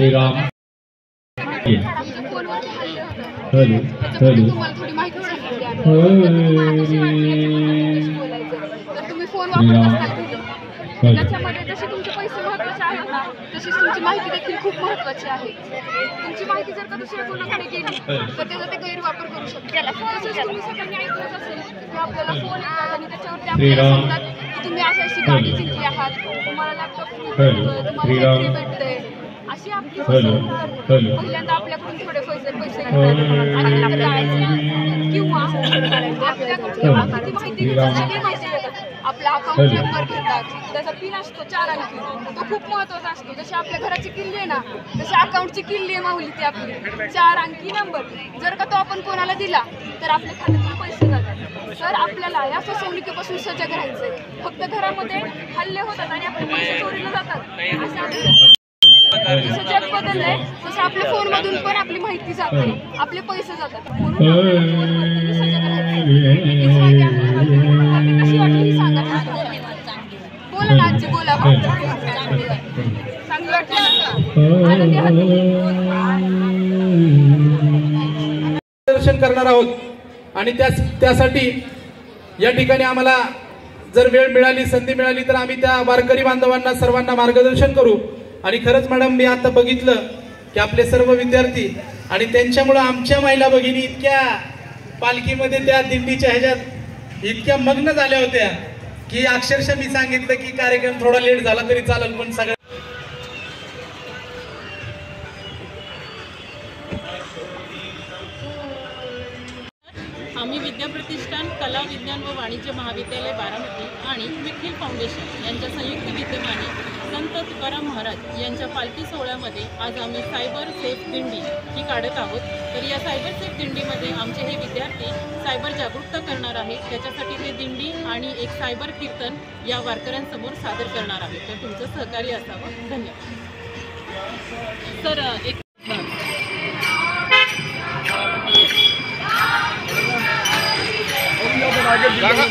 Shriram hello hello थोडी माहिती सांगितली तुम्ही फोन वापरत असताल घरी त्याच्यामध्ये जसे तुमचे पैसे महत्त्वाचे आहेत ना तशीच तुमची माहिती देखील खूप महत्त्वाची आहे. तुमची माहिती जर का दुसऱ्या कोणाकडे गेली तर त्याचा ते गैरवापर करू शकतात. तसंच तुम्ही सगळ्यांनी ऐकलंच असेल की आपल्याला फोन येतात आणि त्याच्यावरती आपल्याला सांगतात की तुम्ही अशी गाडी जिंकली आहात, तुम्हाला लॅपटॉप फ्री भेटतोय, तुम्हाला फ्री भेटतंय. अशी आपली पहिल्यांदा आपल्याकडून थोडे पैसे आणि किंवा आपल्याकडून माहिती घेतात, आपला अकाउंट नंबर घेतात, त्याचा पिन असतो 4 अंकी, तो खूप महत्त्वाचा असतो. जशी आपल्या घराची किल्ली आहे ना तशी अकाउंटची किल्ली आहे माऊली ती आपली 4 अंकी नंबर. जर का तो आपण कोणाला दिला तर आपल्या खात्यातून पैसे जातात. तर आपल्याला या फसवणुकीपासून सजग राहायचंय. फक्त घरामध्ये हल्ले होतात आणि आपले पैसे चोरीला जातात असं जसं जग बदललंय तसं आपल्या फोन मधून पण आपली माहिती जाते, आपले पैसे जातात. म्हणून सजग राहायचं. कशी वाटली ही सांगा. बोला ना आजी, बोला. चांगली वाटली दर्शन करणार आहोत आणि त्यासाठी या ठिकाणी आम्हाला जर वेळ मिळाली, संधी मिळाली तर आम्ही त्या वारकरी बांधवांना सर्वांना मार्गदर्शन करू. आणि खरंच मॅडम मी आता बघितलं की आपले सर्व विद्यार्थी आणि त्यांच्यामुळे आमच्या महिला भगिनी इतक्या पालखीमध्ये त्या दिंडीच्या ह्याच्यात इतक्या मग्न झाल्या होत्या की अक्षरशः मी सांगितलं की कार्यक्रम थोडा लेट झाला तरी चालेल पण सगळं आम्ही विद्याप्रतिष्ठान कला विज्ञान व वाणिज्य महाविद्यालय बारामती आणि विठ्ठल फाउंडेशन यांच्या संयुक्त विद्यमाने संत तुकाराम महाराज यांच्या पालखी सोहळ्यामध्ये आज आम्ही सायबर सेफ दिंडी ही काढत आहोत. तर या सायबर सेफ दिंडीमध्ये आमचे हे विद्यार्थी सायबर जागरूकता करणार आहेत. त्याच्यासाठी ते दिंडी आणि एक सायबर कीर्तन या वारकऱ्यांसमोर सादर करणार आहेत. तर तुमचं सहकार्य असावं. धन्यवाद. सर एक जागा